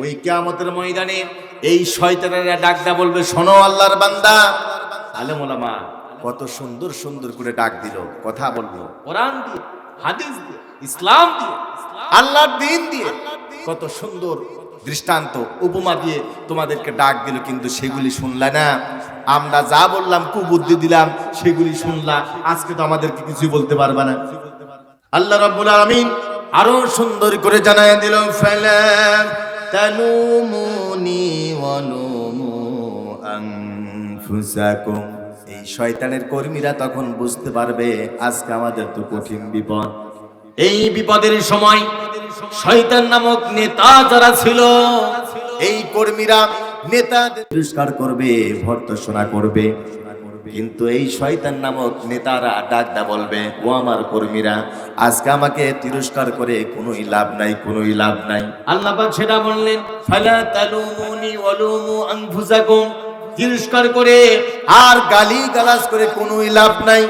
ওই কিয়ামতের ময়দানে এই শয়তানেরা ডাকটা বলবে, শোনো আল্লাহর বান্দা। আলেম ওলামা কত সুন্দর সুন্দর করে ডাক দিল, কথা বললো কোরআন দিয়ে, হাদিস দিয়ে, ইসলাম দিয়ে, আল্লাহর দ্বীন দিয়ে, কত সুন্দর দৃষ্টান্ত উপমা দিয়ে তোমাদেরকে ডাক দিল, কিন্তু সেগুলি শুনলা না। আমরা যা বললাম, কুবুদ্ধি দিলাম, সেগুলি শুনলা। আজকে তো আমাদেরকে কিছু বলতে পারবে না। আল্লাহ রাব্বুল আলামিন আরো সুন্দর করে জানায় দিল, ফালা তালুমুনি ওয়া লুমু আনফুসাকুম। এই শয়তানের কর্মীরা তখন বুঝতে পারবে আজকে আমাদের তো কঠিন বিপদ। এই বিপদের সময় শয়তান নামক নেতা যারা ছিল, এই কর্মীরা নেতাদের তিরস্কার করবে, ভর্ৎসনা করবে, কিন্তু এই শয়তান নামক নেতারা ডাকদা বলবে, ও আমার কর্মীরা, আজকে আমাকে তিরস্কার করে কোনোই লাভ নাই, কোনোই লাভ নাই। আল্লাহ পাক সেটা বললেন, ফালা তালুমুনি ওয়া লুমু আনফুসাকুম। তিরস্কার করে আর গালি গালাজ করে কোনোই লাভ নাই।